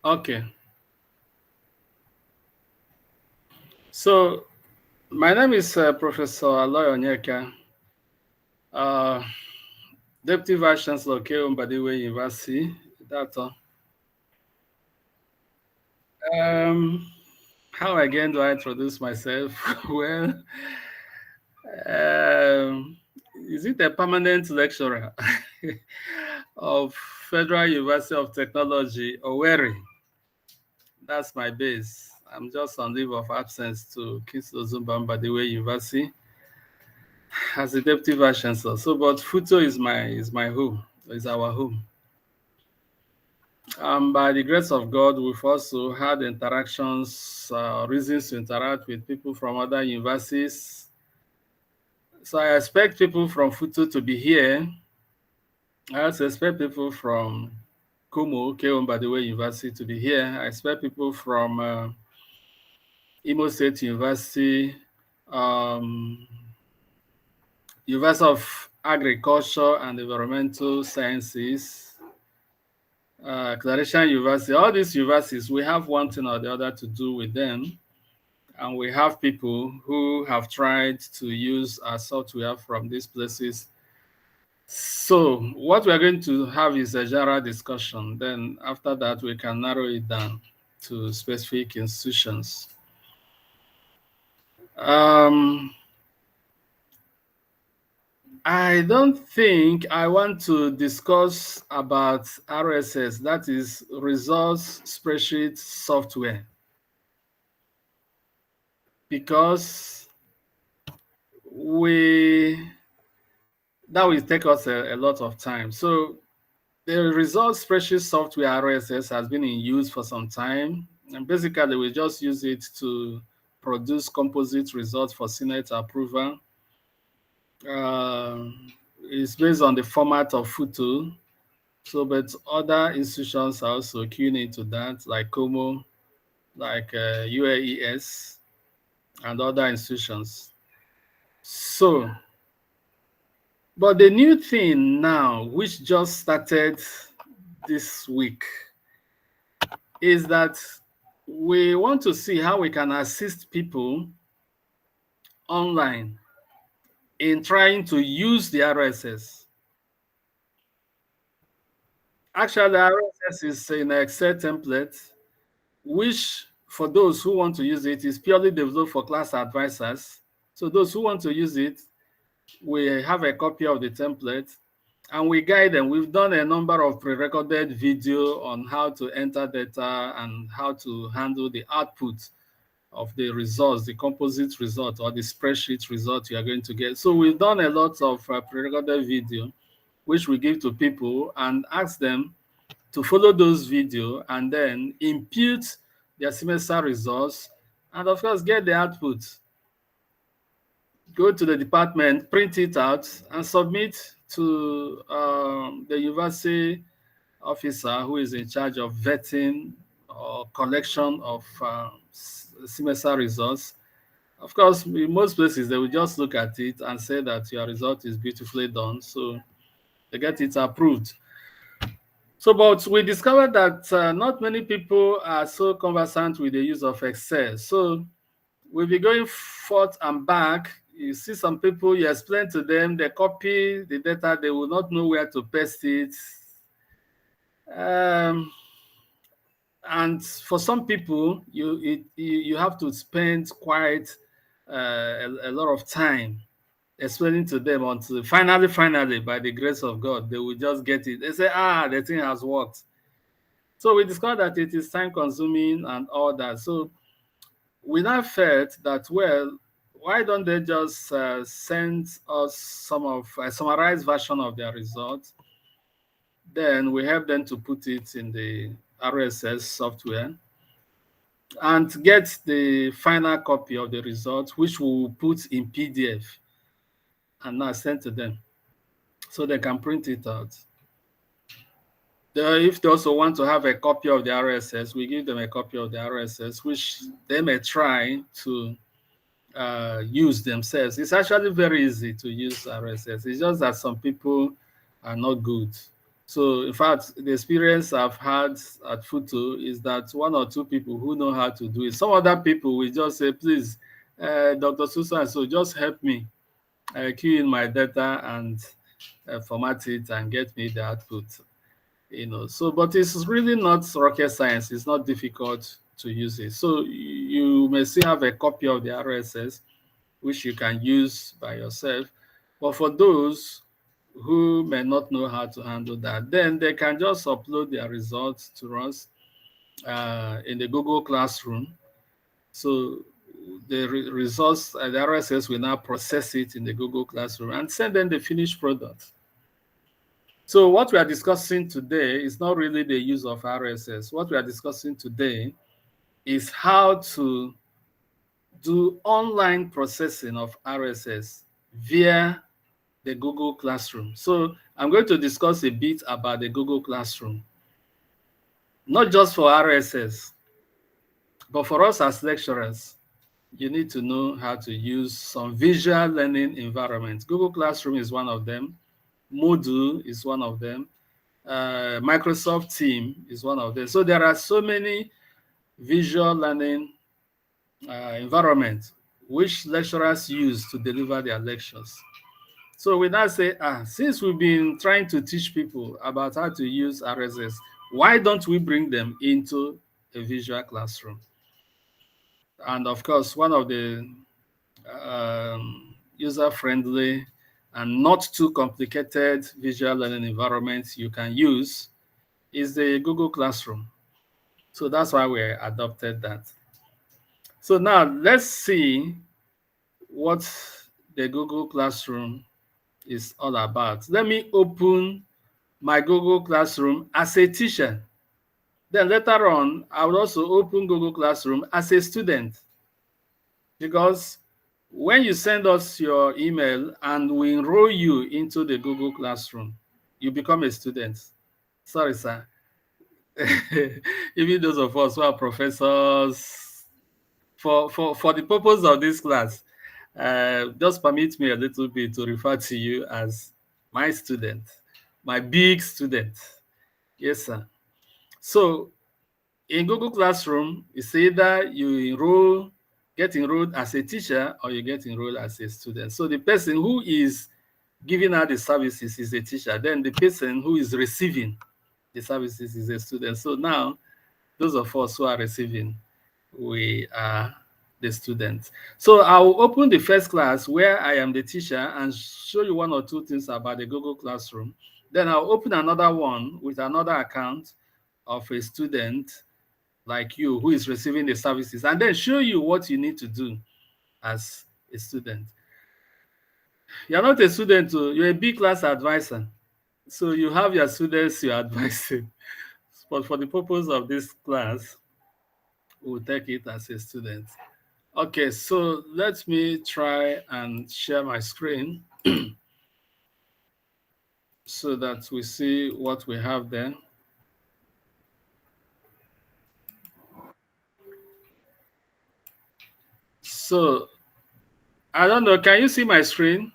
Okay. So my name is Professor Aloy Onyeka, uh, Deputy Vice Chancellor of Mbadiwe University. That's all. Um, how again do I introduce myself? Well, um, is it a permanent lecturer of Federal University of Technology, Owerri? That's my base. I'm just on leave of absence to King's Ozumba Mbadiwe University as the deputy vice chancellor. So, but Futo is my home, is our home. By the grace of God, we've also had interactions, reasons to interact with people from other universities. So I expect people from Futo to be here. I also expect people from Kumu, Mbadiwe University to be here. I expect people from Imo State University, um, University of Agriculture and Environmental Sciences, Clarishan University. All these universities, we have one thing or the other to do with them. And we have people who have tried to use our software from these places. So what we're going to have is a general discussion. Then after that, we can narrow it down to specific institutions. Um, I don't think I want to discuss about RSS, that is results spreadsheet software, because that will take us a lot of time. So the results spreadsheet software RSS has been in use for some time, and basically we just use it to produce composite results for Senate approval. Uh, it's based on the format of Futu. So, but other institutions are also keying into that, like Como, like UAES, and other institutions. So, but the new thing now, which just started this week, is that we want to see how we can assist people online in trying to use the RSS. Actually, the RSS is an Excel template, which for those who want to use it is purely developed for class advisors. So those who want to use it, we have a copy of the template and we guide them. We've done a number of pre-recorded video on how to enter data and how to handle the output of the results, the composite result or the spreadsheet result you are going to get. So we've done a lot of pre-recorded video, which we give to people and ask them to follow those videos and then impute their semester results and of course get the output. Go to the department, print it out, and submit to the university officer who is in charge of vetting or collection of semester results. Of course, in most places, they will just look at it and say that your result is beautifully done. So they get it approved. So, but we discovered that not many people are so conversant with the use of Excel. So we'll be going forth and back. You see some people, you explain to them, they copy the data, they will not know where to paste it. Um, and for some people, you have to spend quite a lot of time explaining to them until finally, by the grace of God, they will just get it. They say, the thing has worked. So we discovered that it is time consuming and all that. So we now felt that, well, why don't they just send us some of a summarized version of their results? Then we help them to put it in the RSS software and get the final copy of the results, which we will put in PDF and now send to them so they can print it out. If they also want to have a copy of the RSS, we give them a copy of the RSS, which they may try to use themselves. It's actually very easy to use RSS. It's just that some people are not good. So, in fact, the experience I've had at Futo is that one or two people who know how to do it. Some other people will just say, please, Dr. Susan, so just help me key in my data and format it and get me the output. So, but it's really not rocket science. It's not difficult to use it. So you may still have a copy of the RSS, which you can use by yourself. But for those who may not know how to handle that, then they can just upload their results to us in the Google Classroom. So the results, the RSS will now process it in the Google Classroom and send them the finished product. So what we are discussing today is not really the use of RSS. What we are discussing today is how to do online processing of RSS via the Google Classroom. So I'm going to discuss a bit about the Google Classroom, not just for RSS, but for us as lecturers. You need to know how to use some visual learning environments. Google Classroom is one of them. Moodle is one of them. Microsoft Team is one of them. So there are so many visual learning environments which lecturers use to deliver their lectures. So we now say, since we've been trying to teach people about how to use RSS, why don't we bring them into a visual classroom? And of course, one of the user-friendly and not too complicated visual learning environments you can use is the Google Classroom. So that's why we adopted that. So now let's see what the Google Classroom is all about. Let me open my Google Classroom as a teacher. Then later on, I will also open Google Classroom as a student. Because when you send us your email and we enroll you into the Google Classroom, you become a student. Sorry, sir. Even those of us who are professors, for the purpose of this class, just permit me a little bit to refer to you as my student, my big student. Yes, sir. So in Google Classroom, it's either you get enrolled as a teacher or you get enrolled as a student. So the person who is giving out the services is a teacher. Then the person who is receiving the services is a student. So now, those of us who are receiving, we are the students. So I'll open the first class where I am the teacher and show you one or two things about the Google Classroom. Then I'll open another one with another account of a student like you who is receiving the services, and then show you what you need to do as a student. You're not a student, you're a B class advisor. So you have your students you're advising. But for the purpose of this class, we'll take it as a student. Okay, so let me try and share my screen so that we see what we have there. So, I don't know, can you see my screen?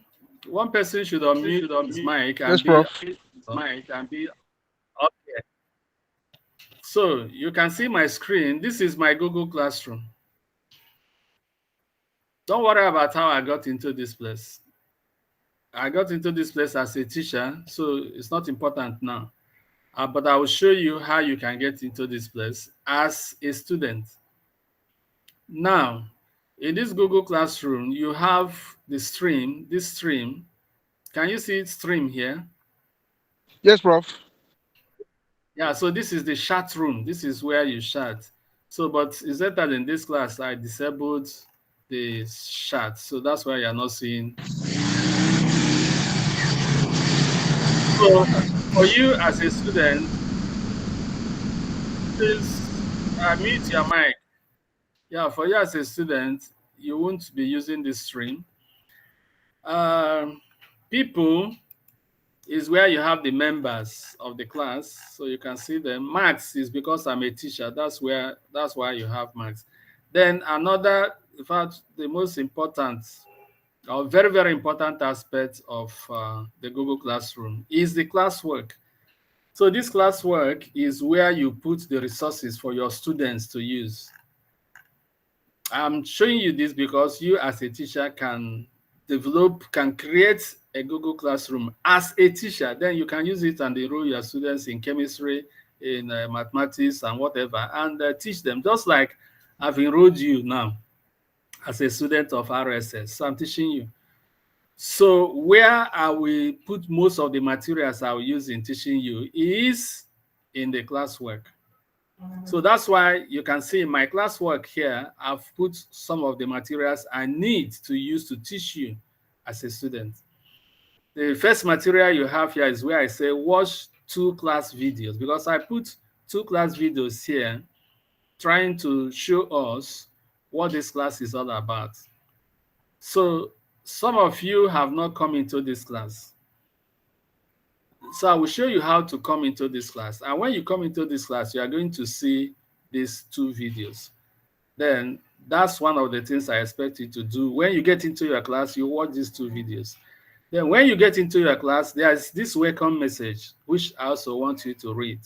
One person should unmute his mic and Yes, Prof. be okay. So you can see my screen. This is my Google Classroom. Don't worry about how I got into this place. I got into this place as a teacher, so it's not important now. But I will show you how you can get into this place as a student. Now, in this Google Classroom, you have the stream, this stream. Can you see it stream here? Yes, Prof. Yeah, so this is the chat room. This is where you chat. So, but is that in this class, I disabled the chat. So that's why you're not seeing. So for you as a student, please mute your mic. Yeah, for you as a student, you won't be using this stream. People is where you have the members of the class, so you can see them. Marks is because I'm a teacher. That's why you have marks. Then another, in fact, the most important or very, very important aspect of the Google Classroom is the classwork. So this classwork is where you put the resources for your students to use. I'm showing you this because you as a teacher can create a Google Classroom as a teacher. Then you can use it and enroll your students in chemistry, in mathematics and whatever, and teach them. Just like I've enrolled you now as a student of RSS. So I'm teaching you. So where I will put most of the materials I will use in teaching you is in the classwork. So that's why you can see in my classwork here, I've put some of the materials I need to use to teach you as a student. The first material you have here is where I say watch 2 class videos, because I put 2 class videos here trying to show us what this class is all about. So some of you have not come into this class. So I will show you how to come into this class. And when you come into this class, you are going to see these 2 videos. Then that's one of the things I expect you to do. When you get into your class, you watch these 2 videos. Then when you get into your class, there's this welcome message, which I also want you to read.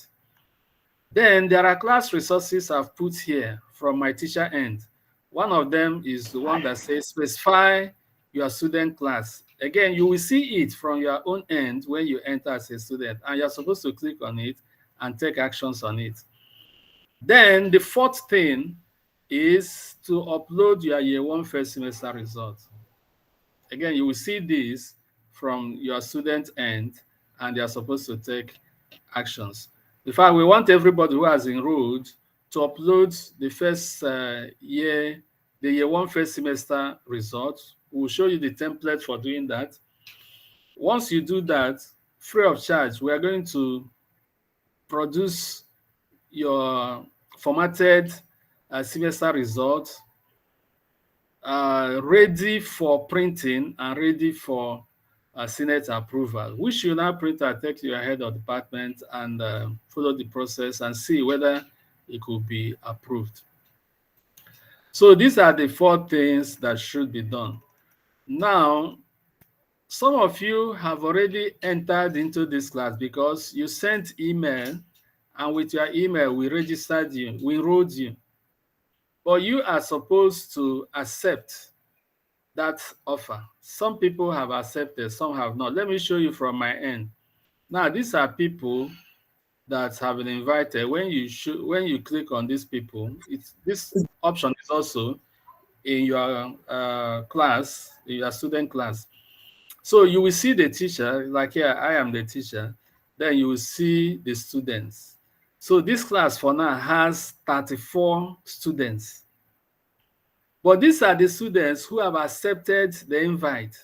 Then there are class resources I've put here from my teacher end. One of them is the one that says specify your student class. Again, you will see it from your own end when you enter as a student, and you're supposed to click on it and take actions on it. Then the fourth thing is to upload your year 1 first semester results. Again, you will see this from your student end, and they are supposed to take actions. In fact, we want everybody who has enrolled to upload the year 1 first semester results. We'll show you the template for doing that. Once you do that, free of charge, we are going to produce your formatted semester results ready for printing and ready for Senate approval, which you now print and take to your head of department and follow the process and see whether it could be approved. So these are the 4 things that should be done. Now, some of you have already entered into this class because you sent email, and with your email, we registered you, we enrolled you. But you are supposed to accept that offer. Some people have accepted, some have not. Let me show you from my end. Now, these are people that have been invited. When you click on these people, this option is also in your class, in your student class. So you will see the teacher, like here, I am the teacher. Then you will see the students. So this class for now has 34 students. But these are the students who have accepted the invite.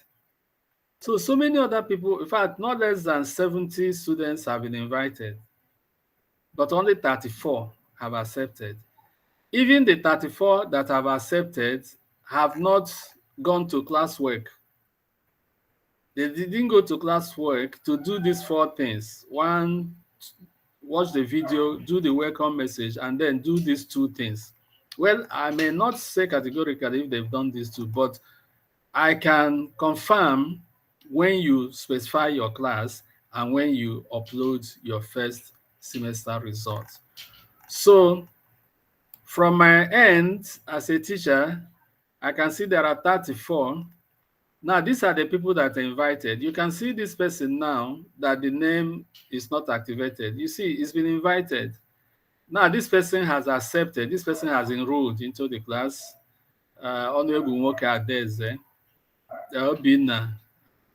So many other people, in fact, not less than 70 students have been invited, but only 34 have accepted. Even the 34 that have accepted have not gone to classwork. They didn't go to classwork to do these 4 things. One, watch the video, do the welcome message, and then do these 2 things. Well, I may not say categorically if they've done these 2, but I can confirm when you specify your class and when you upload your first semester results. So from my end as a teacher, I can see there are 34. Now, these are the people that are invited. You can see this person now that the name is not activated. You see, it's been invited. Now, this person has accepted. This person has enrolled into the class. Honorable Moke Adeze, Obina.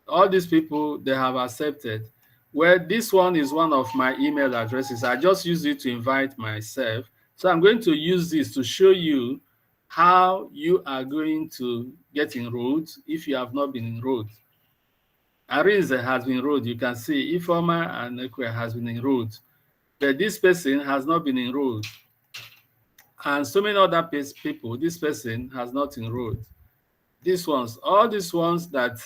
All these people, they have accepted. Well, this one is one of my email addresses. I just use it to invite myself. So I'm going to use this to show you how you are going to get enrolled if you have not been enrolled. Arinze has been enrolled. You can see Ifoma and Ekwe has been enrolled. But this person has not been enrolled. And so many other people, this person has not enrolled. These ones, all these ones that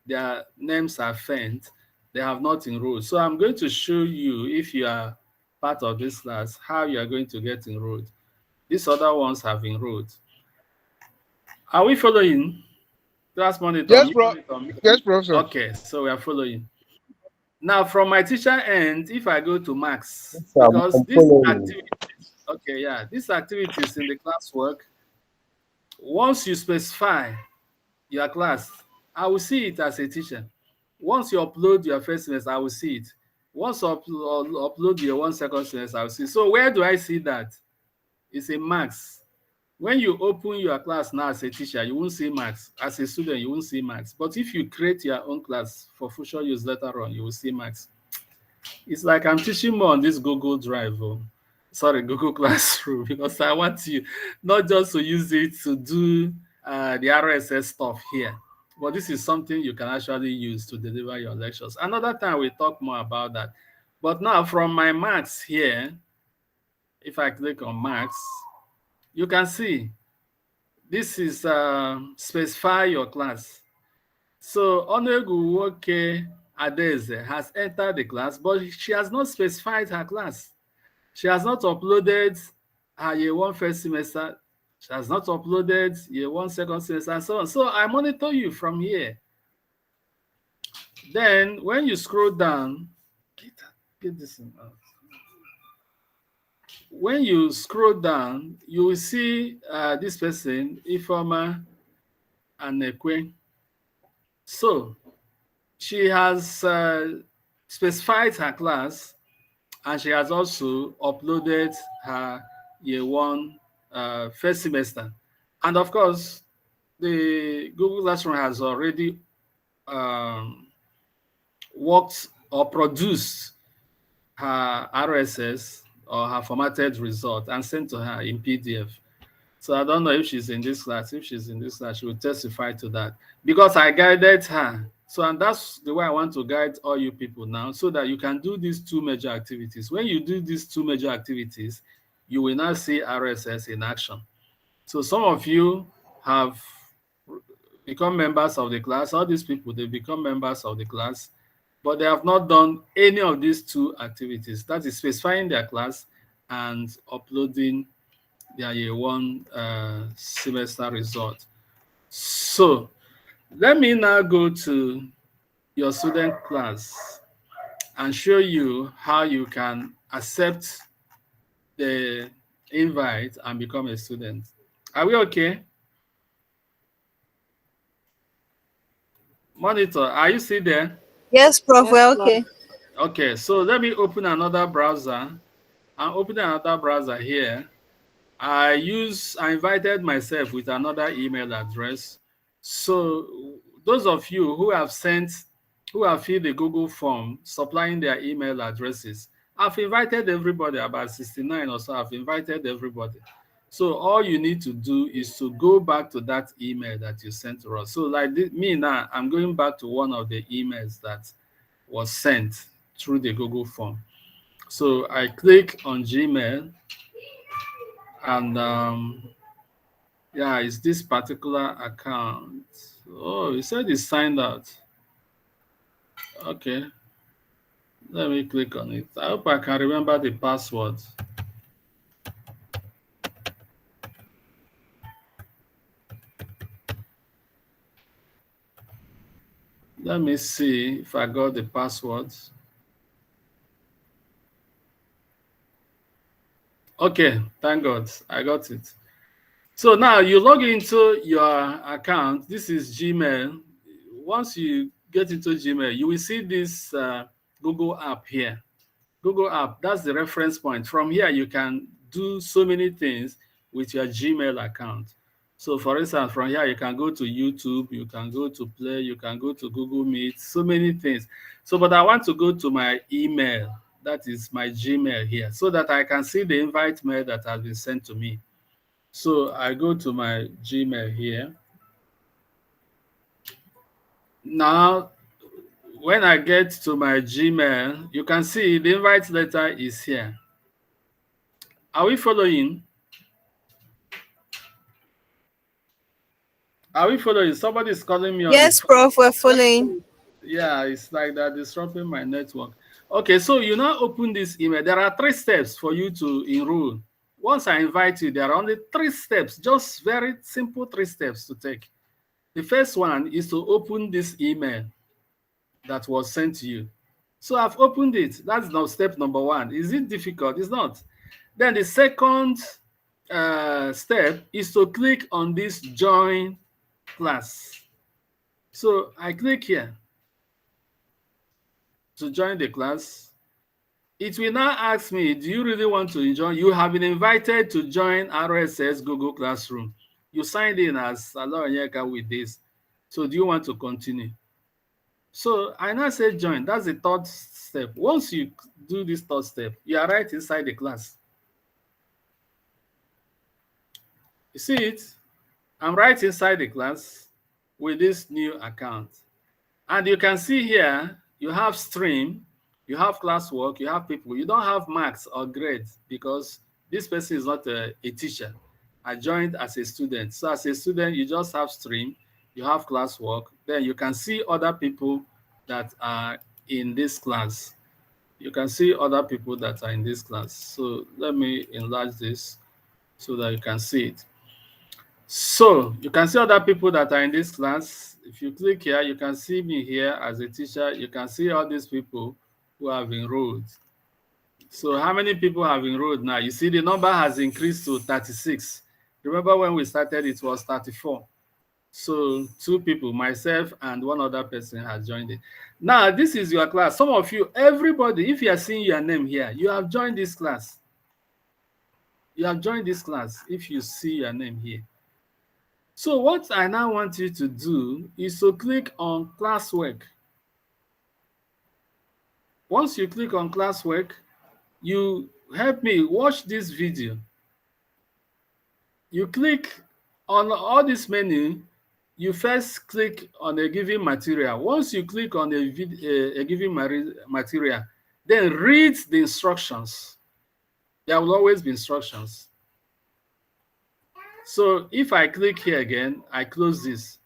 their names are faint, they have not enrolled. So I'm going to show you, if you are part of this class, how you are going to get enrolled. These other ones have enrolled. Are we following? Class monitor. Yes, bro. Monitor. Yes, professor. Okay, so we are following. Now, from my teacher end, if I go to Max, Yes, because I'm this following. activity, okay, yeah, these activities in the classwork, once you specify your class, I will see it as a teacher. Once you upload your first semester, I will see it. Once you upload your 1 second semester, I will see. So where do I see that? It's a Max. When you open your class now as a teacher, you won't see marks. As a student, you won't see marks. But if you create your own class for future use later on, you will see marks. It's like I'm teaching more on this Google Drive, sorry, Google Classroom, because I want you not just to use it to do the RSS stuff here, but this is something you can actually use to deliver your lectures. Another time we talk more about that. But now from my marks here, if I click on marks, you can see this is specify your class. So Onegu Adeze has entered the class, but she has not specified her class. She has not uploaded her year one first semester. She has not uploaded year one second semester and so on. So I monitor you from here. Then when you scroll down, get this in out. When you scroll down, you will see this person, Ifoma Anekwe. So she has specified her class, and she has also uploaded her year one first semester. And of course, the Google Classroom has already um, worked or produced her RSS or her formatted result and sent to her in PDF. So I don't know if she's in this class. If she's in this class, she will testify to that because I guided her. So, and that's the way I want to guide all you people now, so that you can do these two major activities. When you do these two major activities, you will now see RSS in action. So some of you have become members of the class. All these people, they become members of the class, but they have not done any of these two activities. That is specifying their class and uploading their year one semester result. So let me now go to your student class and show you how you can accept the invite and become a student. Are we okay? Monitor, are you still there? Yes, Prof. We're okay. Okay, so let me open another browser. I'm opening another browser here. I invited myself with another email address. So those of you who have filled the Google form supplying their email addresses, I've invited everybody, about 69 or so. I've invited everybody. So all you need to do is to go back to that email that you sent to us. So like me now, I'm going back to one of the emails that was sent through the Google form. So I click on Gmail, and yeah, it's this particular account. Oh, it said it's signed out. Okay, let me click on it. I hope I can remember the password. Let me see if I got the password. Okay, thank God, I got it. So now you log into your account. This is Gmail. Once you get into Gmail, you will see this Google app here. Google app, that's the reference point. From here, you can do so many things with your Gmail account. So for instance, from here, you can go to YouTube, you can go to Play, you can go to Google Meet, so many things. So, but I want to go to my email, that is my Gmail here, so that I can see the invite mail that has been sent to me. So I go to my Gmail here. Now, when I get to my Gmail, you can see the invite letter is here. Are we following? Are we following? Somebody is calling me on the Yes, phone. Prof. We're following. Yeah, it's like that disrupting my network. Okay, so you now open this email. There are 3 steps for you to enroll. Once I invite you, there are only 3 steps, just very simple 3 steps to take. The first one is to open this email that was sent to you. So I've opened it. That's now step number one. Is it difficult? It's not. Then the second step is to click on this join class. So I click here to join the class. It will now ask me, do you really want to join? You have been invited to join RSS Google Classroom. You signed in as Alonyeka with this. So do you want to continue? So I now say join. That's the third step. Once you do this third step, you are right inside the class. You see it? I'm right inside the class with this new account. And you can see here, you have stream, you have classwork, you have people. You don't have marks or grades because this person is not a teacher. I joined as a student. So as a student, you just have stream, you have classwork. Then you can see other people that are in this class. You can see other people that are in this class. So let me enlarge this so that you can see it. So you can see other people that are in this class. If you click here, you can see me here as a teacher. You can see all these people who have enrolled. So how many people have enrolled now? You see the number has increased to 36. Remember when we started, it was 34. So 2 people, myself and one other person has joined it. Now, this is your class. Some of you, everybody, if you are seeing your name here, you have joined this class. You have joined this class if you see your name here. So what I now want you to do is to click on classwork. Once you click on classwork, you help me watch this video. You click on all this menu, you first click on a given material. Once you click on a given material, then read the instructions. There will always be instructions. So if I click here again, I close this.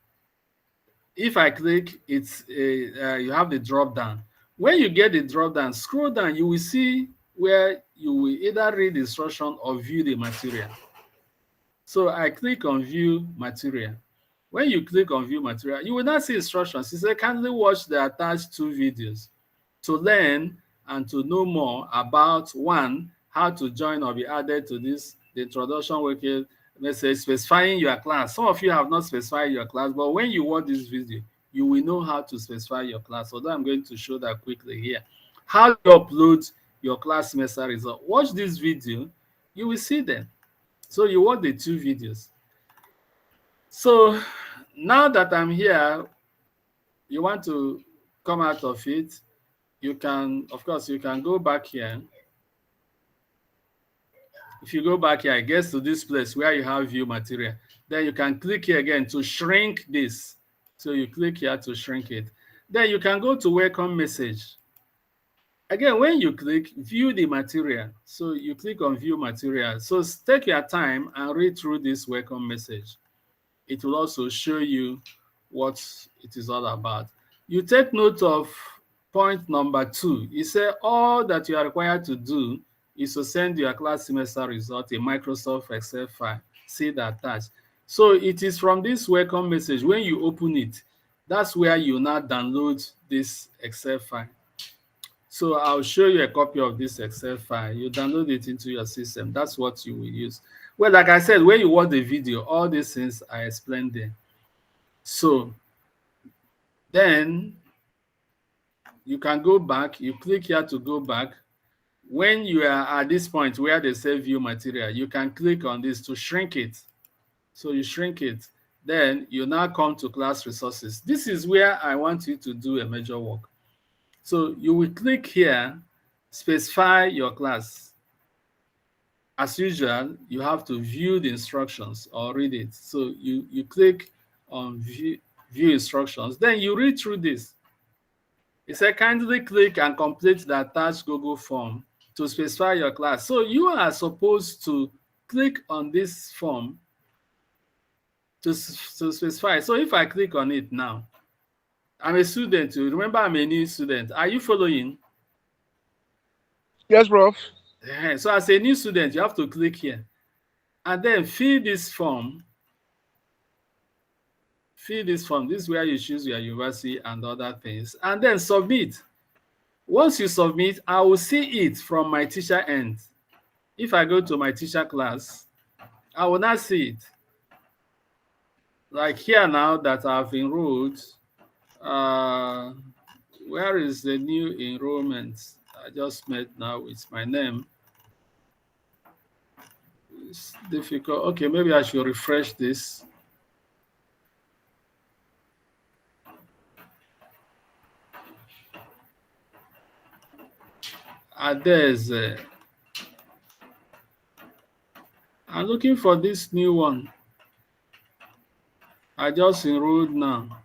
If I click, it's you have the drop down. When you get the drop down, scroll down, you will see where you will either read the instruction or view the material. So I click on view material. When you click on view material, you will not see instructions. It says kindly watch the attached 2 videos to learn and to know more about 1, how to join or be added to this, the introduction working message specifying your class. Some of you have not specified your class, but when you watch this video, you will know how to specify your class. So I'm going to show that quickly here. How to upload your class semester result. Watch this video, you will see them. So you watch the 2 videos. So now that I'm here, you want to come out of it, you can, of course, you can go back here. If you go back here, it gets to this place where you have view material. Then you can click here again to shrink this. So you click here to shrink it. Then you can go to welcome message. Again, when you click view the material, so you click on view material. So take your time and read through this welcome message. It will also show you what it is all about. You take note of point number 2. It says all that you are required to do is to send your class semester result a Microsoft Excel file. See that attached. So it is from this welcome message. When you open it, that's where you now download this Excel file. So I'll show you a copy of this Excel file. You download it into your system. That's what you will use. Well, like I said, when you watch the video, all these things I explained there. So then you can go back. You click here to go back. When you are at this point where they say view material, you can click on this to shrink it. So you shrink it. Then you now come to class resources. This is where I want you to do a major work. So you will click here, specify your class. As usual, you have to view the instructions or read it. So you click on view instructions. Then you read through this. It says kindly click and complete the attached Google form to specify your class. So you are supposed to click on this form to specify. So if I click on it now, I'm a student. Remember, I'm a new student. Are you following? Yes, Prof. So as a new student, you have to click here and then fill this form. Fill this form. This is where you choose your university and other things, and then submit. Once you submit, I will see it from my teacher end. If I go to my teacher class, I will not see it. Like here now that I've enrolled, uh, where is the new enrollment? I just met now with my name. It's difficult. Okay, maybe I should refresh this. There's I'm looking for this new one. I just enrolled now.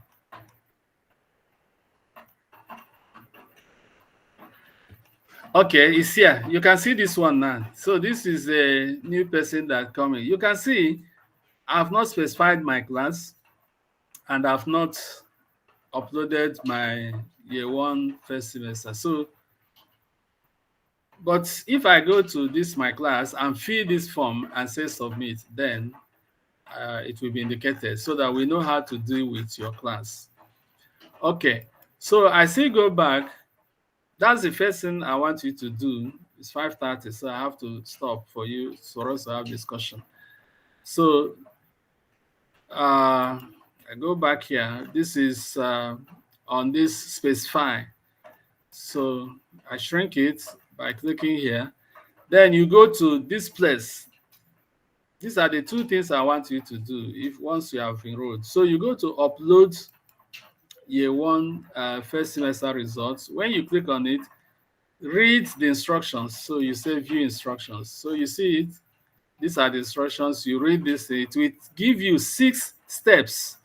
Okay, it's here. You can see this one now. So this is a new person that coming. You can see I've not specified my class and I've not uploaded my year one first semester. So, but if I go to this my class and fill this form and say submit, then it will be indicated so that we know how to deal with your class. Okay, so I still go back. That's the first thing I want you to do. It's 5:30, so I have to stop for you for us to have discussion. So I go back here. This is on this specify. So I shrink it by clicking here. Then you go to this place. These are the two things I want you to do if once you have enrolled. So you go to upload year one first semester results. When you click on it, read the instructions. So you say view instructions. So you see it. These are the instructions. You read this. It will give you 6 steps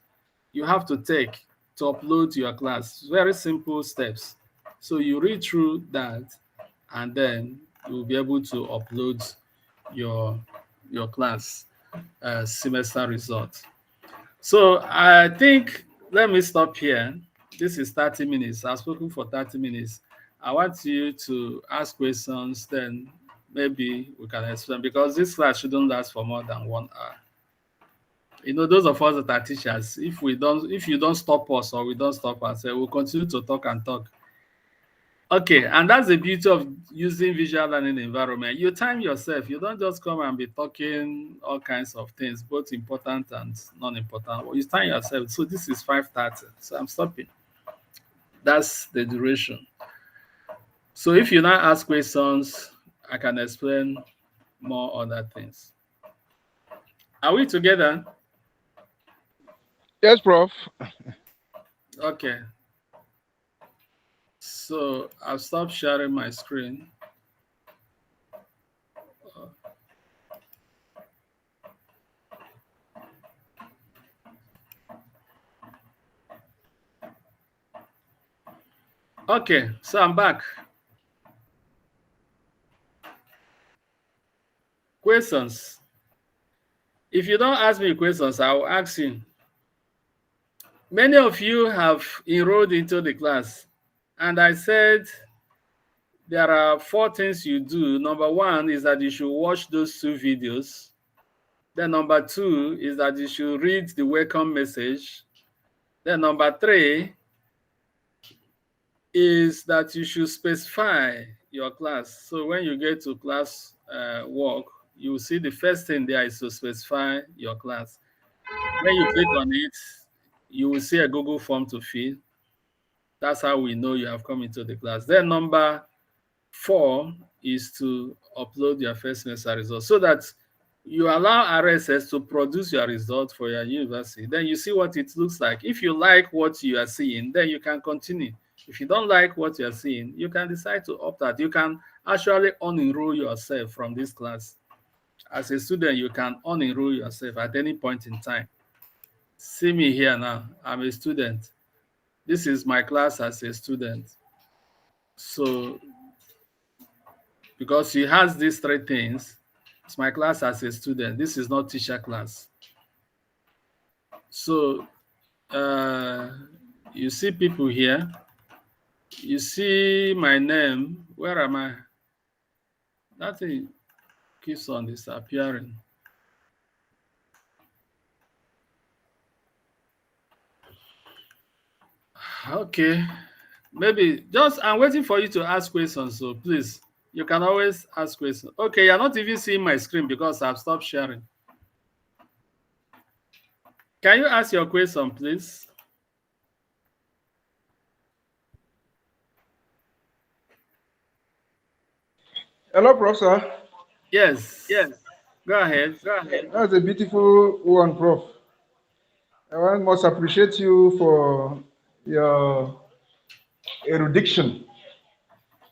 you have to take to upload your class. Very simple steps. So you read through that, and then you'll be able to upload your class semester result. So I think let me stop here. This is 30 minutes. I've spoken for 30 minutes. I want you to ask questions, then maybe we can explain, because this class shouldn't last for more than 1 hour. You know, those of us that are teachers, if you don't stop us or we don't stop ourselves, we'll continue to talk and talk. Okay, and that's the beauty of using visual learning environment. You time yourself. You don't just come and be talking all kinds of things, both important and non-important. You time yourself. So this is 5:30. So I'm stopping. That's the duration. So if you now ask questions, I can explain more other things. Are we together? Yes, Prof. Okay. So I'll stop sharing my screen. Okay, so I'm back. Questions. If you don't ask me questions, I will ask you. Many of you have enrolled into the class, and I said there are 4 things you do. Number 1 is that you should watch those 2 videos. Then number 2 is that you should read the welcome message. Then number 3 is that you should specify your class. So when you get to class work, you will see the first thing there is to specify your class. When you click on it, you will see a Google form to fill. That's how we know you have come into the class. Then number 4 is to upload your first semester results so that you allow RSS to produce your results for your university. Then you see what it looks like. If you like what you are seeing, then you can continue. If you don't like what you're seeing, you can decide to opt out. You can actually unenroll yourself from this class. As a student, you can unenroll yourself at any point in time. See me here now. I'm a student. This is my class as a student. So, because he has these 3 things, it's my class as a student. This is not teacher class. So, you see people here. You see my name. Where am I? That thing keeps on disappearing. Okay. Maybe just I'm waiting for you to ask questions. So please, you can always ask questions. Okay, you're not even seeing my screen because I've stopped sharing. Can you ask your question, please? Hello, Professor. Yes. Go ahead. That's a beautiful one, Prof. I must appreciate you for your erudition.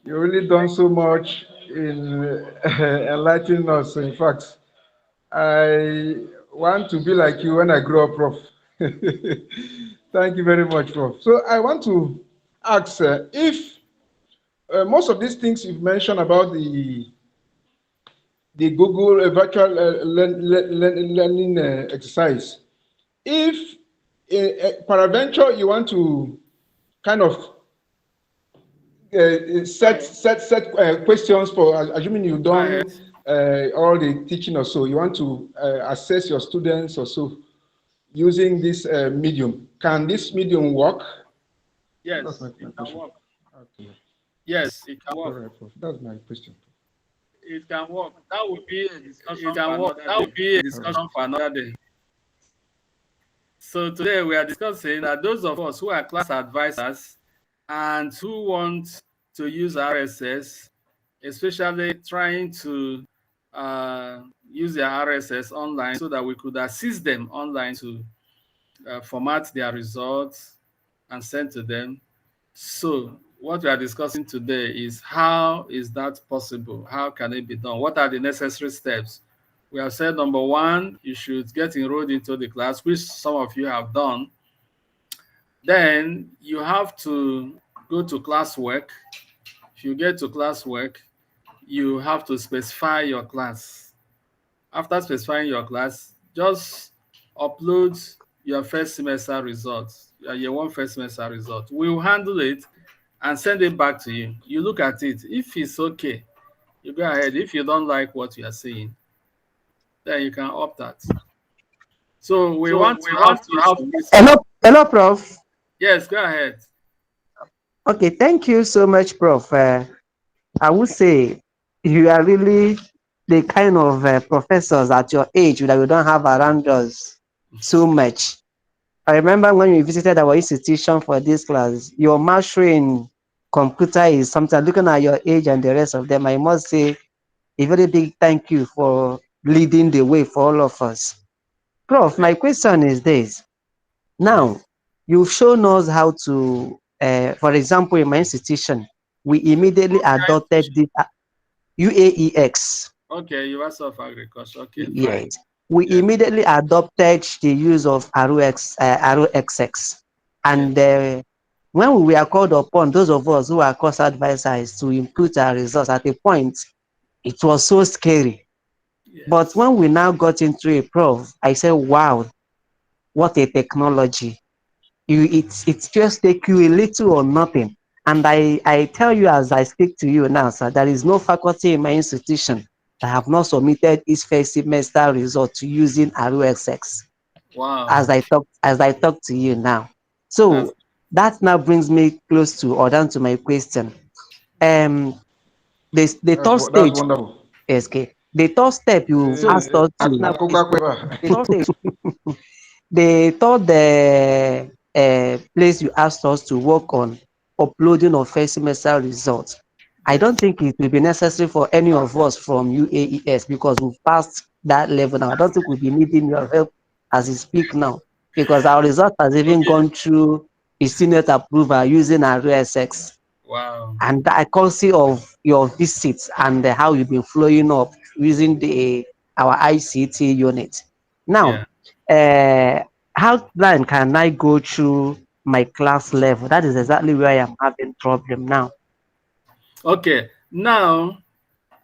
You've really done so much in enlightening us. In fact, I want to be like you when I grow up, Prof. Thank you very much, Prof. So I want to ask if most of these things you've mentioned about the Google virtual learning exercise, if peradventure you want to kind of set questions for assuming you've Go ahead. done all the teaching or so, you want to assess your students or so using this medium. Can this medium work? That's Yes, my it can question. work. Okay. Yes, it can All work. right, Prof. That's my question. It can work. That would be a It discussion can for work. another That would day. be a discussion For another day. So today we are discussing that those of us who are class advisors and who want to use RSS, especially trying to use their RSS online so that we could assist them online to format their results and send to them. So what we are discussing today is how is that possible? How can it be done? What are the necessary steps? We have said number one, you should get enrolled into the class, which some of you have done. Then you have to go to classwork. If you get to classwork, you have to specify your class. After specifying your class, just upload your first semester results, your one first semester result. We'll handle it and send it back to you. You look at it. If it's okay, you go ahead. If you don't like what you are seeing, then you can opt out. So we So want we to want have to you have. submit. Hello, Prof. Yes, go ahead. Okay, thank you so much, Prof. I would say you are really the kind of professors at your age that we don't have around us so much. I remember when we visited our institution for this class, your mastery in computer is something. Looking at your age and the rest of them, I must say a very big thank you for leading the way for all of us. Prof, my question is this. Now, Yes. you've shown us how to, for example, in my institution, we immediately adopted the UAEX. Okay, University of Agriculture. Okay, fine. Yes, we Yes. immediately adopted the use of ROXX. And Yes. when we were called upon, those of us who are course advisors, to input our results at a point, it was so scary. But Yes. when we now got into a prof, I said, wow, what a technology. It just take you a little or nothing. And I tell you as I speak to you now, sir, there is no faculty in my institution that have not submitted its first semester result to using ROXX Wow. as I talk to you now. That's So that now brings me close to or down to my question. Um the third That's stage, wonderful. SK, the third step you've So asked us to the third stage the third place you asked us to work on uploading of first semester results. I don't yes. think it will be necessary for any of us from UAES because we've passed that level now. I don't think we'll be needing your help as we speak now because our result has even Okay. gone through a Senate approval using our RSX, Wow. and the accuracy of your visits and how you've been flowing up using the our ICT unit. Now, Yeah. uh, how then can I go through my class level? That is exactly where I am having problem now. Okay. Now,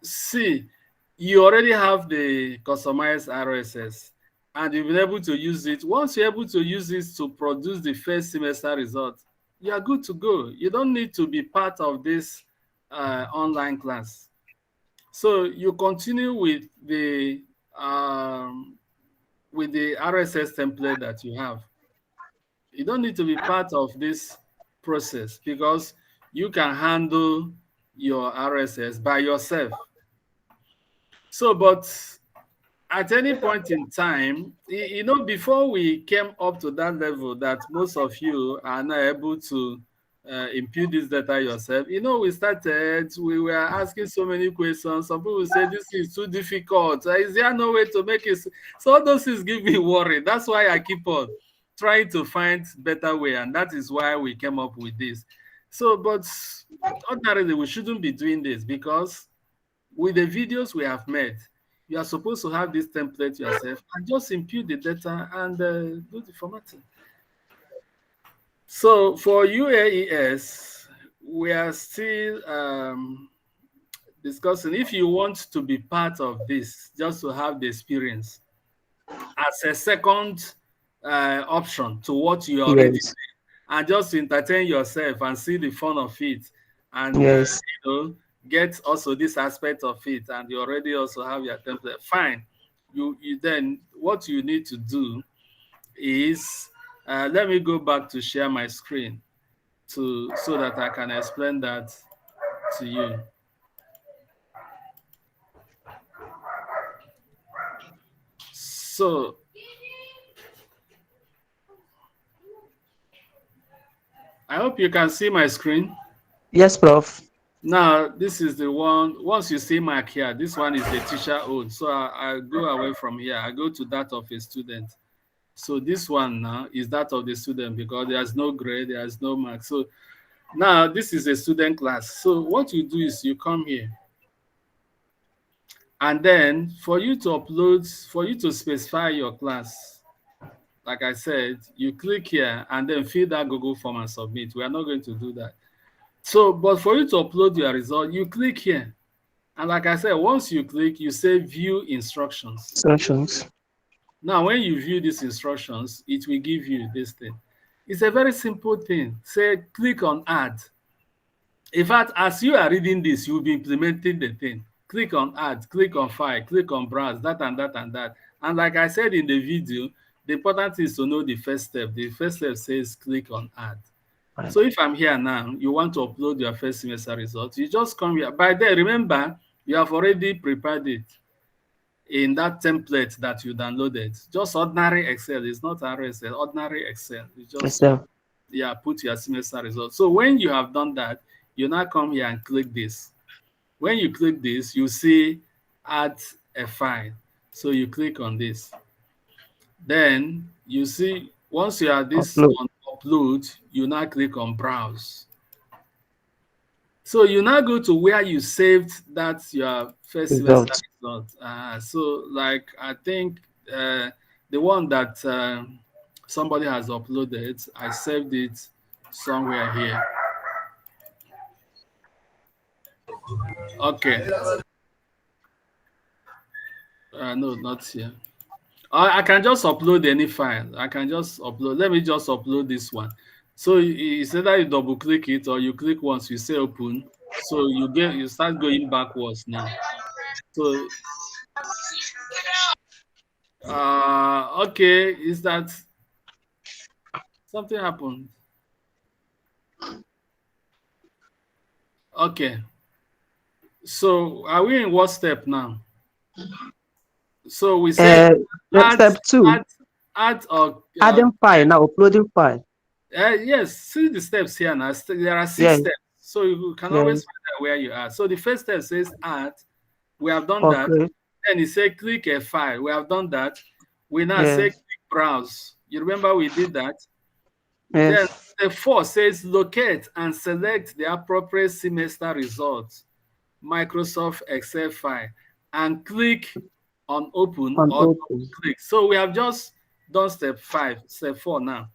see, you already have the customized RSS and you've been able to use it. Once you're able to use it to produce the first semester result, you are good to go. You don't need to be part of this online class. So you continue um, with the RSS template that you have. You don't need to be part of this process because you can handle your RSS by yourself. So, but at any point in time, before we came up to that level that most of you are now able to impute this data yourself, we were asking so many questions. Some people say this is too difficult. Is there no way to make it? So all those things give me worry. That's why I keep on trying to find better way, and that is why we came up with this. So, but ordinarily, we shouldn't be doing this because with the videos we have made, you are supposed to have this template yourself and just impute the data and do the formatting. So for UAES, we are still discussing if you want to be part of this, just to have the experience as a second option to what you already did, Yes. and just to entertain yourself and see the fun of it, and Yes. get also this aspect of it, and you already also have your template. Fine. You then what you need to do is let me go back to share my screen so that I can explain that to you. So I hope you can see my screen. Yes, Prof. Now, this is the one. Once you see mark here, this one is the teacher own. So I go away from here. I go to that of a student. So this one now is that of the student because there's no grade, there's no mark. So now this is a student class. So what you do is you come here. And then for you to specify your class, like I said, you click here and then fill that Google form and submit. We are not going to do that. So, but for you to upload your result, you click here. And like I said, once you click, you say view instructions. Instructions. Now, when you view these instructions, it will give you this thing. It's a very simple thing. Say, click on add. In fact, as you are reading this, you'll be implementing the thing. Click on add, click on file, click on browse, that and that and that. And like I said in the video, the important thing is to know the first step. The first step says click on add. So if I'm here now, you want to upload your first semester results, you just come here. By then, remember, you have already prepared it in that template that you downloaded. Just ordinary Excel. It's not RSS, ordinary Excel. You just Excel. put your semester results. So when you have done that, you now come here and click this. When you click this, you see add a file. So you click on this. Then you see once you are this Upload. on upload, you now click on browse. So you now go to where you saved that your first semester Results. result. So like I think the one that somebody has uploaded, I saved it somewhere here. Okay. No, not here. I can just upload any file. I can just upload. Let me just upload this one. So it's either you double click it or you click once, you say open. So you start going backwards now. So okay, is that something happened? Okay. So are we in what step now? So we said Uh, add Step 2. add add or Adding file now. Uploading file. yes, see the steps here now. There are six Yes. steps. So you can always Yes. find out where you are. So the first step says add. We have done that. Okay. Then it said click a file. We have done that. We now say Yes. click browse. You remember we did that? Then Yes. step 4 says locate and select the appropriate semester results, Microsoft Excel file, and click on open On or open. click. So we have just done step 4 now.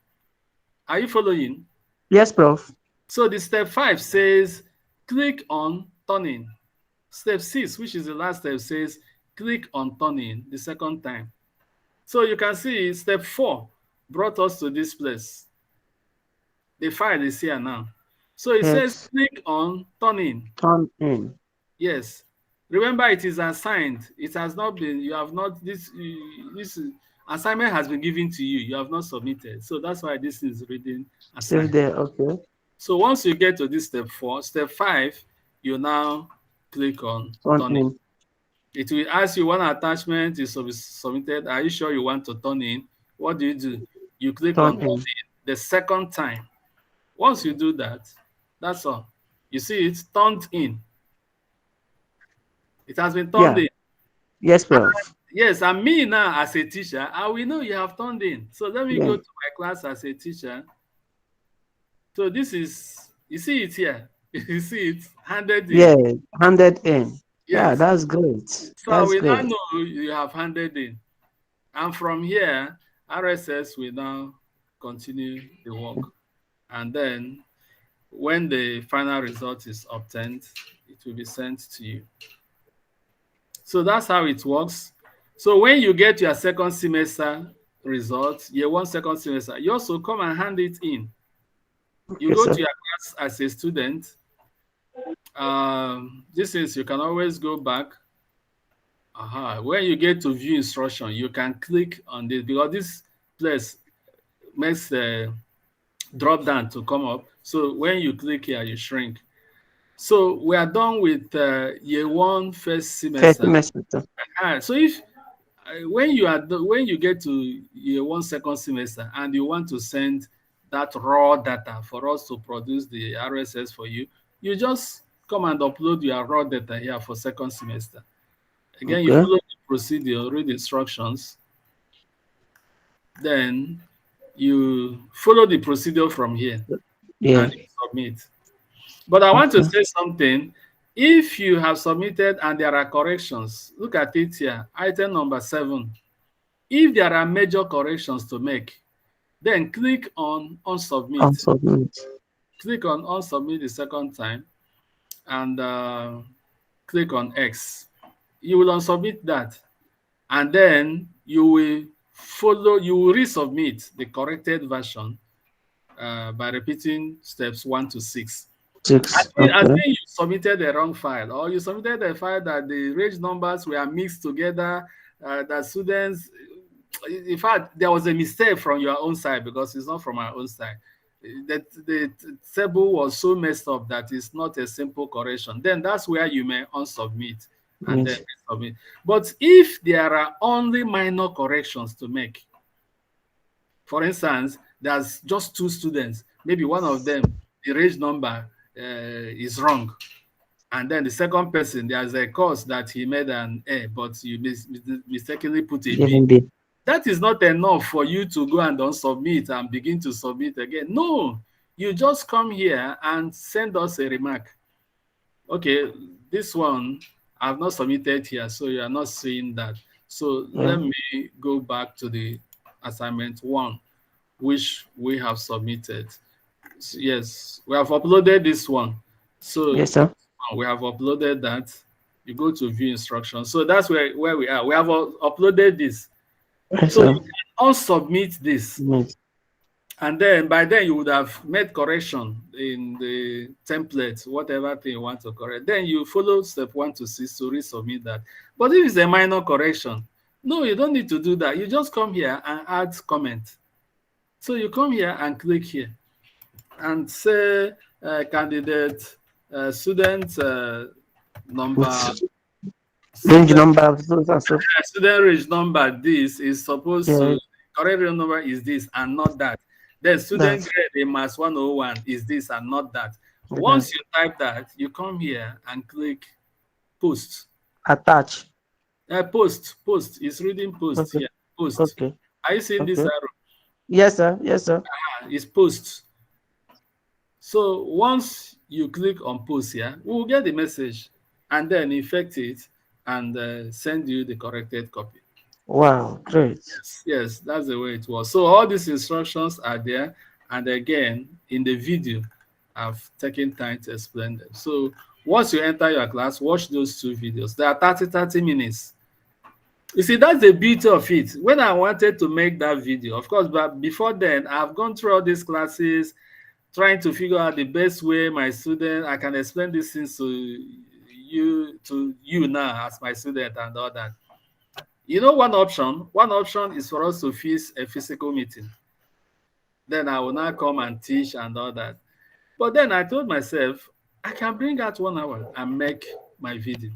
Are you following? Yes, Prof. So the step 5 says click on turning. Step 6, which is the last step, says click on turning the second time. So you can see step 4 brought us to this place. The file is here now. So it says Yes. click on turning. Turn in. Yes. Remember, it is assigned. It has not been, you have not, this assignment has been given to you. You have not submitted. So that's why this is reading Save assigned. there. Okay. So once you get to this step 4, step 5, you now click on Turn turn in. in. It will ask you one attachment is submitted. Are you sure you want to turn in? What do? You click on Turn turn in. in the second time. Once you do that, that's all. You see it's turned in. It has been turned Yeah. in. Yes, Prof. Yes, and me now as a teacher, I will know you have turned in. So let me Yeah. go to my class as a teacher. So this is, you see it here. You see it handed in. Yeah. Handed in. Yeah, Yes. that's great. So I That's will now great. know you have handed in. And from here, RSS will now continue the work. And then when the final result is obtained, it will be sent to you. So that's how it works. So when you get your second semester results, year one second semester, you also come and hand it in. You Okay, go to sir. your class as a student. This is, you can always go back. When you get to view instruction, you can click on this because this place makes the drop down to come up. So when you click here, you shrink. So we are done with year one first First semester. semester, sir. So if when you are when you get to year one second semester and you want to send that raw data for us to produce the RSS for you, you just come and upload your raw data here for second semester. Again, you Okay. follow the procedure, read the instructions, then you follow the procedure from here Yeah. and you submit. But I want to Okay. say something. If you have submitted and there are corrections, look at it here, item number 7. If there are major corrections to make, then click on On submit. submit. Click on submit the second time and click on X. You will unsubmit that and then you will resubmit the corrected version by repeating steps 1 to 6. Six. I Okay. think you submitted the wrong file, or you submitted a file that the range numbers were mixed together. That students, in fact, there was a mistake from your own side because it's not from our own side. That the table was so messed up that it's not a simple correction. Then that's where you may unsubmit and then Yes. resubmit. But if there are only minor corrections to make, for instance, there's just 2 students, maybe one of them, the range number is wrong. And then the second person, there's a course that he made an A, but you mistakenly put a B. Given the That is not enough for you to go and unsubmit and begin to submit again. No, you just come here and send us a remark. Okay, this one I've not submitted here, so you are not seeing that. So yeah. let me go back to the assignment 1, which we have submitted. Yes, we have uploaded this one. So Yes, sir. we have uploaded that. You go to view instructions. So that's where we are. We have uploaded this. Yes, So you sir. can unsubmit this. Submit. And then by then you would have made correction in the template, whatever thing you want to correct. Then you follow step 1 to 6 to resubmit that. But if it's a minor correction, no, you don't need to do that. You just come here and add comment. So you come here and click here and say candidate student number With range student number of those and so. student range number this is supposed Yeah. to correct real number is this and not that. Then student That. grade in mass 101 is this and not that. That. Once you type that, you come here and click post. Attach. Post is reading post Okay. here. Post. Okay. Are you seeing this Okay. arrow? Yes, sir. Yes, sir. It's post. So once you click on post here, we will get the message and then infect it and send you the corrected copy. Wow. Great. Yes, that's the way it was. So all these instructions are there. And again, in the video, I've taken time to explain them. So once you enter your class, watch those 2 videos. They are 30 minutes. You see, that's the beauty of it. When I wanted to make that video, of course, but before then, I've gone through all these classes, trying to figure out the best way my student I can explain these things to you now as my student and all that. You know, one option is for us to fix a physical meeting. Then I will now come and teach and all that. But then I told myself, I can bring out 1 hour and make my video.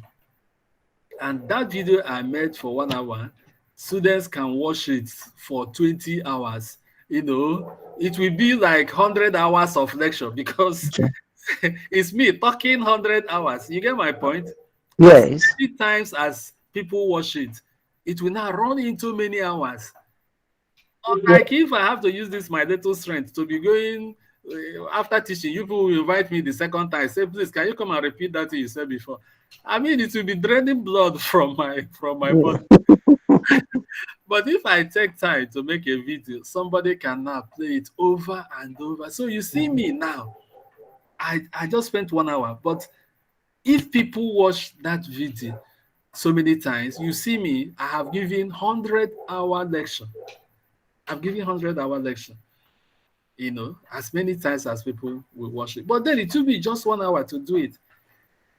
And that video I made for 1 hour, students can watch it for 20 hours. It will be like 100 hours of lecture because it's me talking 100 hours. You get my point? As Yes. many times as people watch it, it will now run into many hours. Unlike if I have to use this my little strength to be going after teaching, you people will invite me the second time. Say, please, can you come and repeat that thing you said before? I mean, it will be draining blood from my body. But if I take time to make a video, somebody can now play it over and over. So you see me now. I just spent 1 hour. But if people watch that video so many times, you see me, I have given 100-hour lecture. I've given 100-hour lecture, as many times as people will watch it. But then it will be just 1 hour to do it.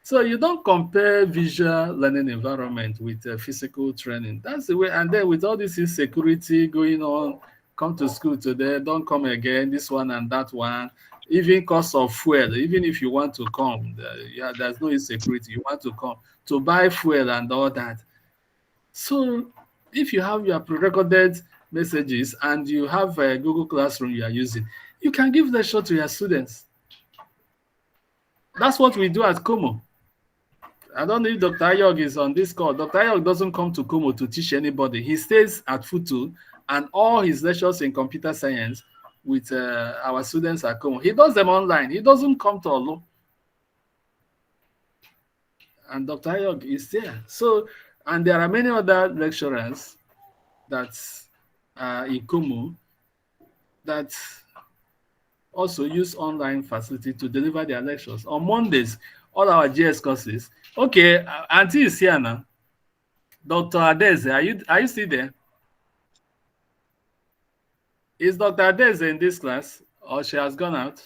So you don't compare visual learning environment with physical training. That's the way. And then with all this insecurity going on, come to school today, don't come again, this one and that one. Even cost of fuel, even if you want to come, yeah, there's no insecurity. You want to come to buy fuel and all that. So if you have your pre-recorded messages and you have a Google Classroom you are using, you can give lecture to your students. That's what we do at Como. I don't know if Dr. Ayog is on this call. Dr. Ayog doesn't come to Como to teach anybody. He stays at Futu and all his lectures in computer science with our students at Como. He does them online. He doesn't come to Olu. And Dr. Ayog is there. So, and there are many other lecturers that in Como that also use online facility to deliver their lectures. On Mondays, all our GS courses. Okay, Auntie is here now. Dr. Adeze, are you still there? Is Dr. Adeze in this class or she has gone out?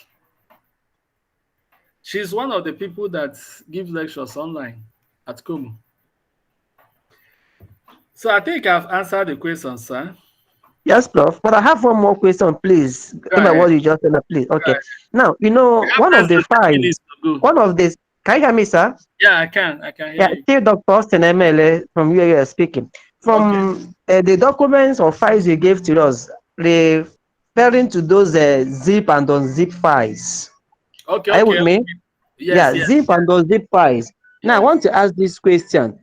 She's one of the people that give lectures online at Como. So I think I've answered the question, sir. Yes, Prof. But I have one more question, please. Go About ahead. what you just said, please. Go Okay. ahead. Now, We have one less of the than 10 files, minutes to go. one of this, can you hear me, sir? Yeah, I can. I can hear Yeah, you. still Dr. Austin MLA from where you are speaking. Okay. From the documents or files you gave to us, referring to those zip and unzip files. Okay, Are you okay. with me? Yes, Yeah, yes, zip and unzip files. Now, I yes. want to ask this question.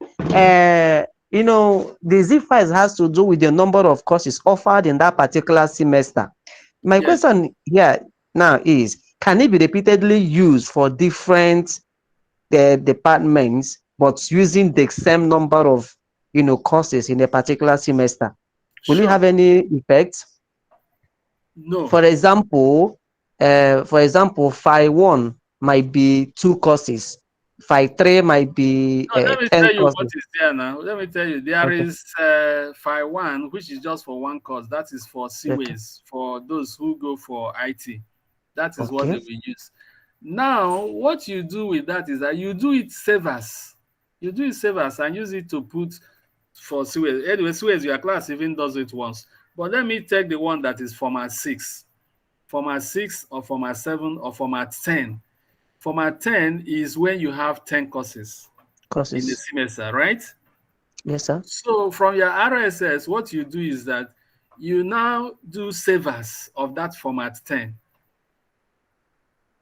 The zip files has to do with the number of courses offered in that particular semester. My Yes. question here now is, can it be repeatedly used for different departments, but using the same number of courses in a particular semester? Will it Sure. have any effect? No. For example, Phi 1 might be 2 courses. Phi 3 might be No, let me 10 tell you what courses. is there now. Let me tell you, there Okay, is Phi 1, which is just for one course. That is for okay, CWAs, for those who go for IT. That is what okay, they will use. Now, what you do with that is that you do it save as. You do it save as and use it to put for CWAs. Anyway, CWAs, your class even does it once. But let me take the one that is format 6. Format 6 or format 7 or format 10. Format 10 is when you have 10 courses in the courses. semester, right? Yes, sir. So from your RSS, what you do is that you now do savers of that format 10.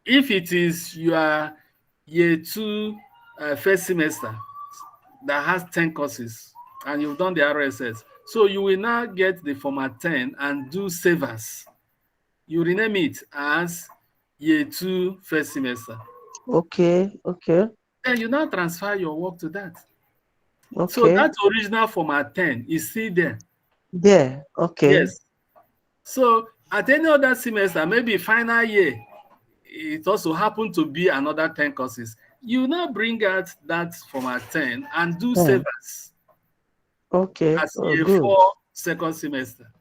If it is your year 2 first semester that has 10 courses and you've done the RSS, so you will now get the format 10 and do savers. You rename it as year 2 first semester. Okay, okay, Then you now transfer your work to that. So okay. that original format 10 is still there. There, okay. Yes. So at any other semester, maybe final year, it also happened to be another 10 courses. You now bring out that format 10 and do Hmm. savers Okay. as Oh, year good, 4 second semester.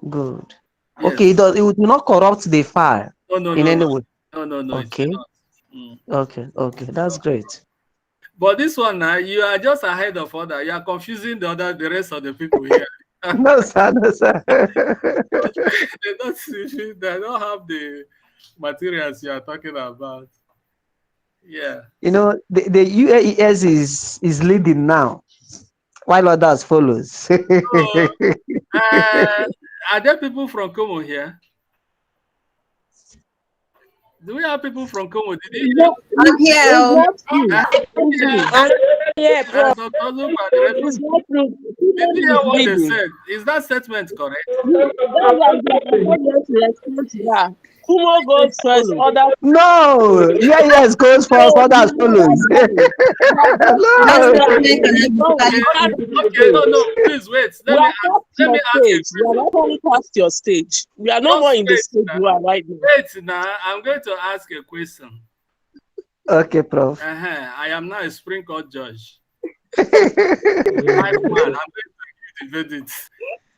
good. Okay, Yes. it will not corrupt the file No, no, in no, any no. way. No, no, no, it will Okay, not. Mm. okay, okay. That's great. But this one now, you are just ahead of other. You are confusing the rest of the people here. No, sir, no, sir. They don't have materials you are talking about. Yeah. The UAES is leading now, while others follows. So, uh, are there people from Como here? Do we have people from Como? Did you It's hear? not, I'm here. it's Oh. not true. Uh, It's yeah. not, Yeah, bro. Dr. Olupa, the Reverend, it's not true. did you Kumo hear is what they leading. said? Is that statement correct? That's why I'm not here to respond to that. Kumo goes first, other No, UAES goes first, so others you follows. are lying. You are just That No. lying. statement No, cannot Okay, we be can't valid. okay, no, no, stage. please wait. We are past Let your me ask a stage. We are question. not only past your stage. We are no more Just in the stage now. you are right now. Wait now. I'm going to ask a question. Okay, Prof. I am now a Supreme Court judge. Life man, I'm going to give the verdict.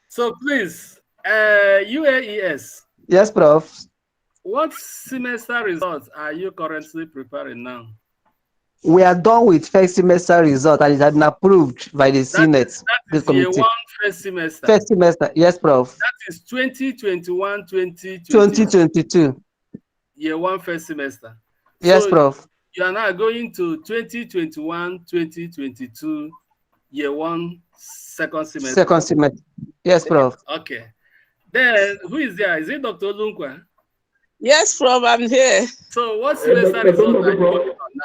So please, UAES, Yes, Prof. what semester results are you currently preparing now? We are done with first semester result and it has been approved by the That Senate, is the year committee. one first semester. First semester, yes, Prof. That is 2021, 2022, 2022. year one first semester. Yes, So Prof. you are now going to 2021, 2022, year one second semester. Second semester. Yes, Prof. Okay. Then who is there? Is it Dr. Lunkwa? Yes, Prof, I'm here. So what semester result are you working on now?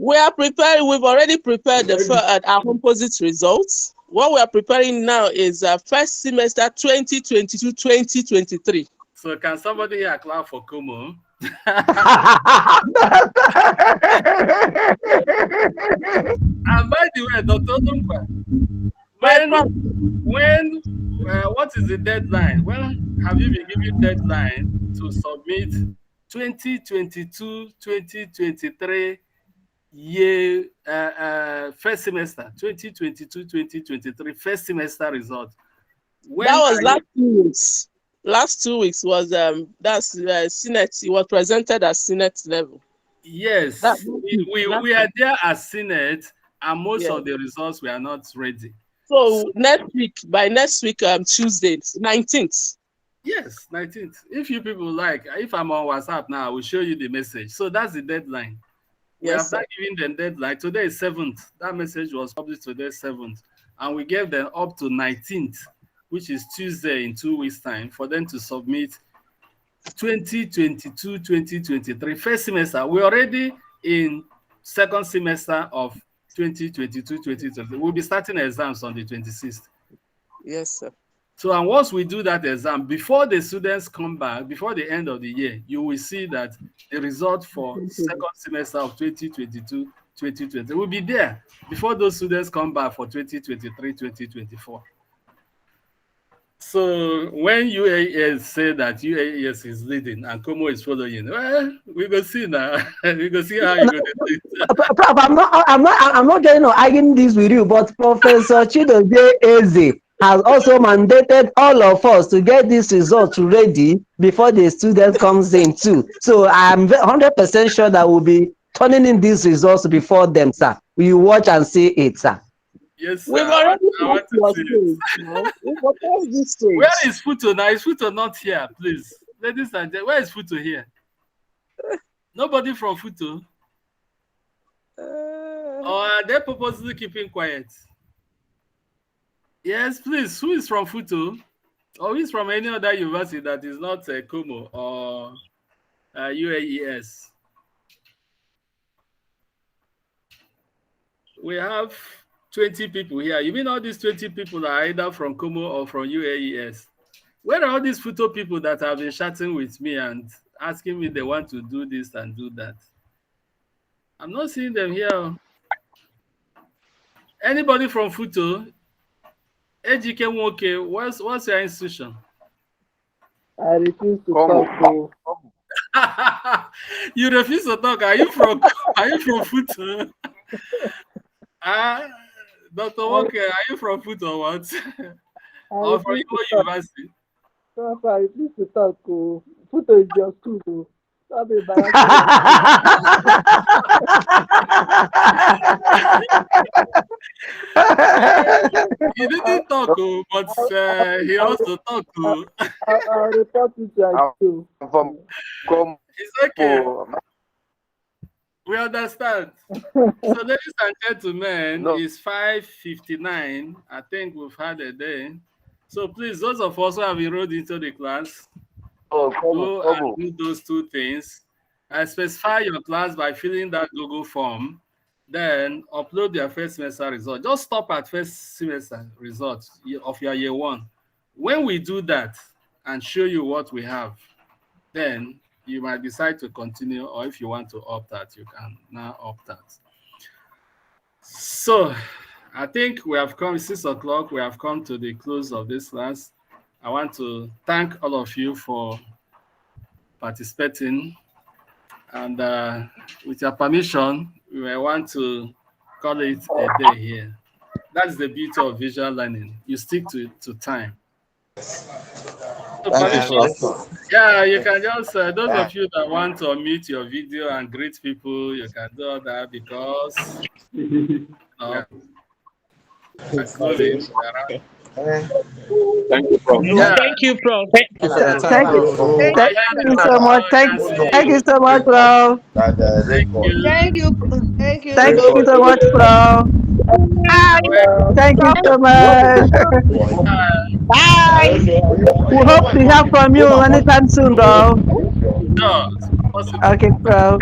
We are preparing. We've already prepared our composite results. What we are preparing now is first semester 2022-2023. So can somebody here clap for Kumo? And by the way, Dr. Lunkwa, My when prof, when what is the deadline? When have you been given deadline to submit 2022-2023 year first semester 2022-2023 first semester result? that When was are you? last 2 weeks. Last 2 weeks was that's Senate. It was presented at Senate level. That Yes, last week, last we are week. there as Senate, and most Yeah. of the results were not ready. So So by next week, Tuesday, 19th. yes, 19th. If you people like, if I'm on WhatsApp now, I will show you the message. So that's the deadline. We Yes, have sir. not given them deadline. Today is 7th. That message was published today, 7th. And we gave them up to 19th, which is Tuesday in 2 weeks' time, for them to submit 2022-2023 first semester. We're already in second semester of 2022-2023. We'll be starting exams on the 26th. Yes, sir. So, and once we do that exam, before the students come back, before the end of the year, you will see that the result for second semester of 2022-2020 will be there before those students come back for 2023-2024. So when UAS say that UAS is leading and Como is following, well, we go see now. We go see how you go to do it. Prof, I'm not getting or arguing this with you, but Professor Chidozie Eze has also mandated all of us to get this result ready before the student comes in too. So I'm 100% sure that we'll be turning in these results before them, sir. You watch and see it, sir. Yes, sir. We've already I want passed to your see it. stage now. We've passed this Where stage. is Futo now? Is Futo not here, please? Ladies and gentlemen, where is Futo here? Nobody from Futo? Or are they purposely keeping quiet? Yes, please. Who is from Futo? Or who is from any other university that is not Como or UAES? We have 20 people here. You mean all these 20 people are either from Como or from UAES? Where are all these Futo people that have been chatting with me and asking me they want to do this and do that? I'm not seeing them here. Anybody from Futo? Ejike Nwoke, what's your institution? I refuse to Come talk. on. You refuse to talk. Are you from Futo? Ah, Dr. Nwoke, are you from Futo or what? I Or from refuse Imo to talk. University? I refuse to talk. Photo is your school. Stop embarrassing yourself. He didn't talk, oh, but he I also talked to. I'll report it to I'm you. from Como. It's okay. We understand. So, ladies and gentlemen, No, it's 5:59. I think we've had a day. So, please, those of us who have enrolled into the class, Como, go and Como. do those two things. Specify your class by filling that Google form. Then upload your first semester result. Just stop at first semester results of your year one. When we do that and show you what we have, then you might decide to continue, or if you want to opt out, you can now opt out. So I think we have come 6 o'clock. We have come to the close of this class. I want to thank all of you for participating. And with your permission, we may want to call it a day here. That's the beauty of visual learning. You stick to time. So Thank you, permission, Prof. yeah, you can just, those Yeah. of you that want to unmute your video and greet people, you can do that because uh, we're closing. Thank you, Prof. Yeah, Thank you, Prof. Thank you. I Thank hear you the so much. can see Thank you you. so much, bro. Thank you. Thank you Thank so you so much, much. bro. Bye. Thank you so much. Bye. We hope to hear from you anytime soon, bro. Sure, possible. Okay, bro.